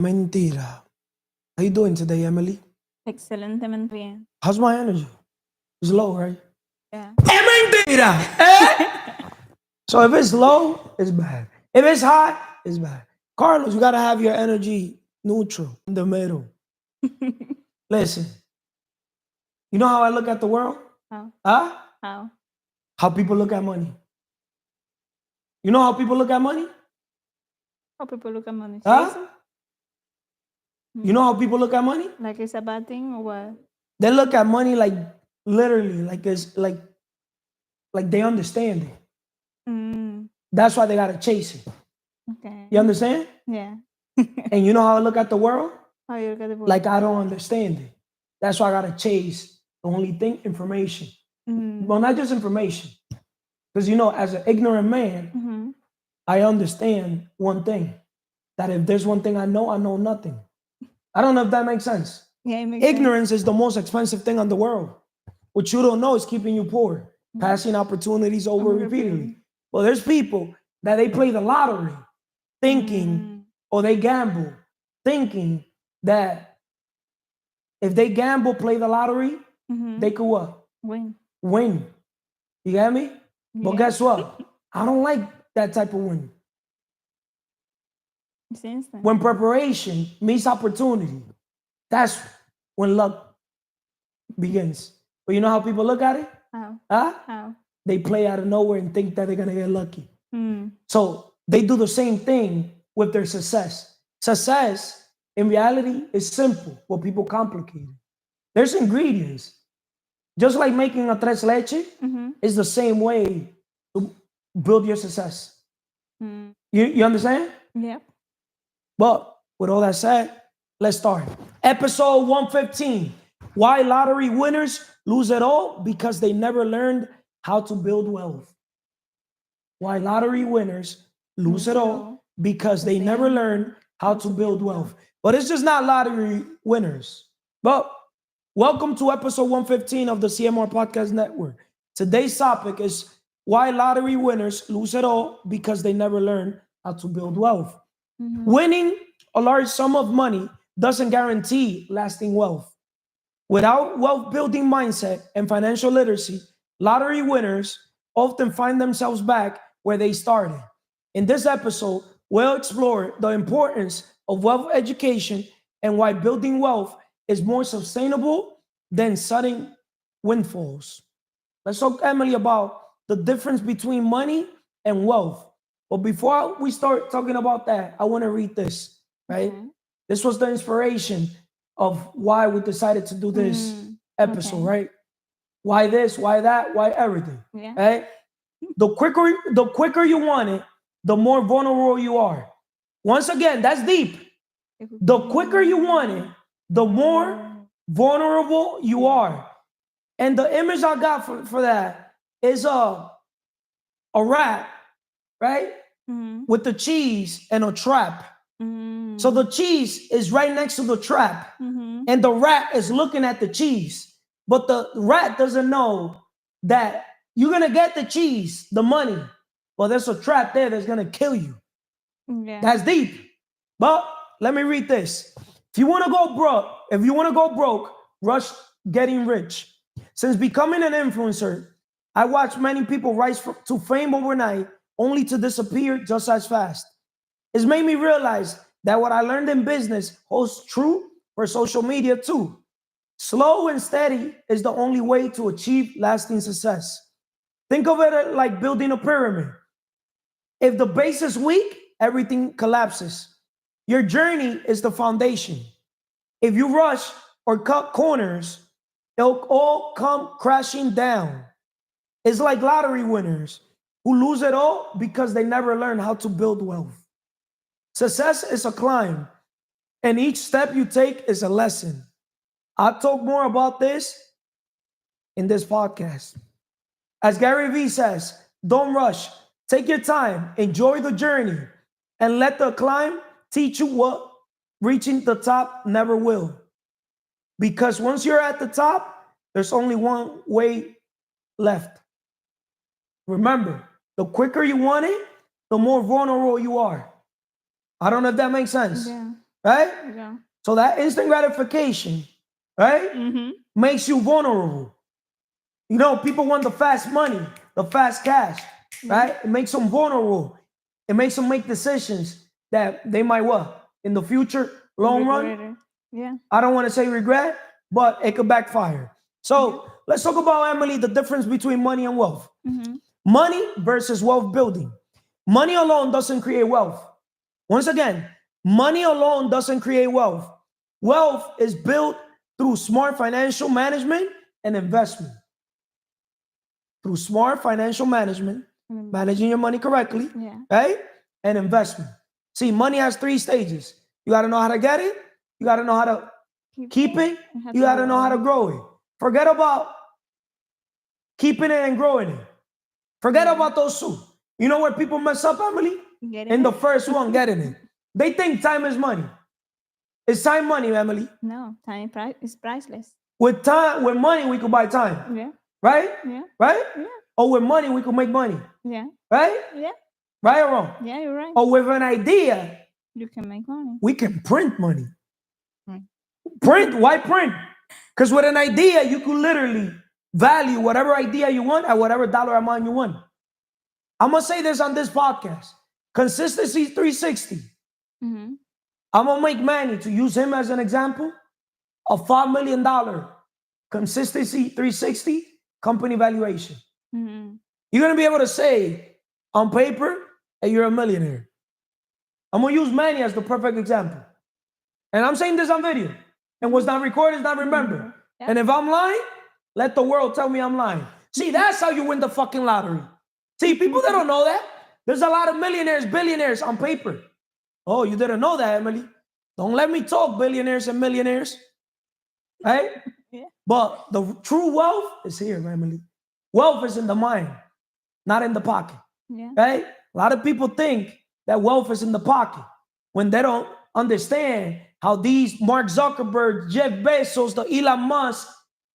Mentira. How you doing today, Emily? Excelentemente bien. How's my energy? It's low, right? Yeah. Mentira! Eh? So if it's low, it's bad. If it's high, it's bad. Carlos, you gotta have your energy neutral, in the middle. Listen, you know how I look at the world? How? Huh? How? How people look at money. You know how people look at money? How people look at money? Huh? Seriously? You know how people look at money? Like it's a bad thing or what? They look at money like literally, like it's like they understand it. Mm, That's why they gotta chase it. okay. You understand? Yeah. And you know how I look at the world? How you look at the world? Like I don't understand it. That's why I gotta chase the only thing, information. Well, not just information. Because you know, as an ignorant man, I understand one thing. That if there's one thing I know nothing. I don't know if that makes sense. Yeah, it makes Ignorance is the most expensive thing on the world. What you don't know is keeping you poor, passing opportunities over repeatedly. Well, there's people that they play the lottery thinking, or they gamble, thinking that if they gamble, play the lottery, they could what? Win. You get me? But guess what? I don't like that type of win. It's instant. When preparation meets opportunity, that's when luck begins. But you know how people look at it? How? Huh? How? They play out of nowhere and think that they're gonna get lucky. So they do the same thing with their success. Success, in reality, is simple, but people complicate it. There's ingredients. Just like making a tres leche is the same way to build your success. You understand? Yeah. But with all that said, let's start. Episode 115. Why lottery winners lose it all? Because they never learned how to build wealth. Why lottery winners lose it all? Because they never learned how to build wealth. But it's just not lottery winners. But welcome to episode 115 of the CMR Podcast Network. Today's topic is why lottery winners lose it all because they never learn how to build wealth. Winning a large sum of money doesn't guarantee lasting wealth. Without wealth building mindset and financial literacy, lottery winners often find themselves back where they started. In this episode, we'll explore the importance of wealth education and why building wealth is more sustainable than sudden windfalls. Let's talk, Emily, about the difference between money and wealth. But before we start talking about that, I want to read this, right? This was the inspiration of why we decided to do this episode, right? Why this, why that, why everything, right? The quicker you want it, the more vulnerable you are. Once again, that's deep. The quicker you want it, the more vulnerable you are. And the image I got for that is a rat, right? With the cheese and a trap. So the cheese is right next to the trap, and the rat is looking at the cheese. But the rat doesn't know that you're gonna get the cheese, the money, but there's a trap there that's gonna kill you. That's deep. But let me read this. If you want to go broke, rush getting rich. Since becoming an influencer, I watched many people rise to fame overnight only to disappear just as fast. It's made me realize that what I learned in business holds true for social media too. Slow and steady is the only way to achieve lasting success. Think of it like building a pyramid. If the base is weak, everything collapses. Your journey is the foundation. If you rush or cut corners, it'll all come crashing down. It's like lottery winners who lose it all because they never learn how to build wealth. Success is a climb, and each step you take is a lesson. I'll talk more about this in this podcast. As Gary Vee says, don't rush. Take your time, enjoy the journey, and let the climb teach you what reaching the top never will. Because once you're at the top, there's only one way left. Remember, the quicker you want it, the more vulnerable you are. I don't know if that makes sense. Yeah. right? Yeah. So that instant gratification, right, Mm-hmm. makes you vulnerable. You know, people want the fast money, the fast cash, right? It makes them vulnerable. It makes them make decisions that they might what? In the future, long run, Regret it. Yeah. I don't want to say regret, but it could backfire. So let's talk about, Emily, the difference between money and wealth. Mm-hmm. Money versus wealth building. Money alone doesn't create wealth. Once again, money alone doesn't create wealth. Wealth is built through smart financial management and investment. Through smart financial management, managing your money correctly, Yeah. right? And investment. See, money has 3 stages. You got to know how to get it. You got to know how to keep it. and how You to got to know grow how to it. grow it. Forget about keeping it and growing it. Forget about those two. You know where people mess up, Emily? Getting In the it? first one, getting it. They think time is money. Is time money, Emily? No, time is priceless. With time, with money, we could buy time. Yeah. Right? Yeah. Right? Yeah. Or with money, we could make money. Yeah. Right? Yeah. Right or wrong? Yeah, you're right. Or with an idea, You can make money. we can print money. Right. Print? Why print? Because with an idea, you could literally value whatever idea you want at whatever dollar amount you want. I'm going to say this on this podcast. Consistency 360. Mm-hmm. I'm going to make Manny, to use him as an example, a $5 million consistency 360 company valuation. Mm-hmm. You're going to be able to say on paper that you're a millionaire. I'm going to use Manny as the perfect example. And I'm saying this on video. And what's not recorded is not remembered. Yeah. And if I'm lying, let the world tell me I'm lying. See, that's how you win the fucking lottery. See, people that don't know that, there's a lot of millionaires, billionaires on paper. Oh, you didn't know that, Emily? Don't let me talk billionaires and millionaires. Right? Yeah. But the true wealth is here, Emily. Wealth is in the mind, not in the pocket. Yeah. Right? A lot of people think that wealth is in the pocket when they don't understand how these Mark Zuckerberg, Jeff Bezos, the Elon Musk,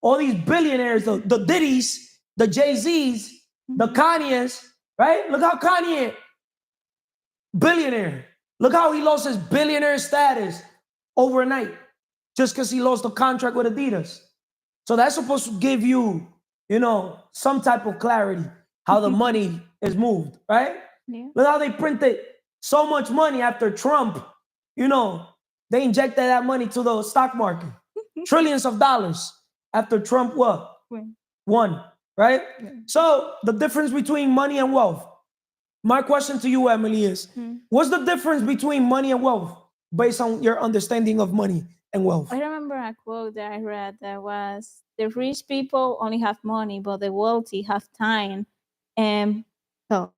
all these billionaires, the Diddy's, the Jay-Z's, the Kanye's, right? Look how Kanye, billionaire. Look how he lost his billionaire status overnight just because he lost the contract with Adidas. So that's supposed to give you, you know, some type of clarity how the money is moved, right? Yeah. Look how they printed so much money after Trump, you know, they injected that money to the stock market. Trillions of dollars after Trump what? Won, right? Yeah. So the difference between money and wealth. My question to you, Emily, is what's the difference between money and wealth based on your understanding of money and wealth? I remember a quote that I read that was, the rich people only have money, but the wealthy have time and health.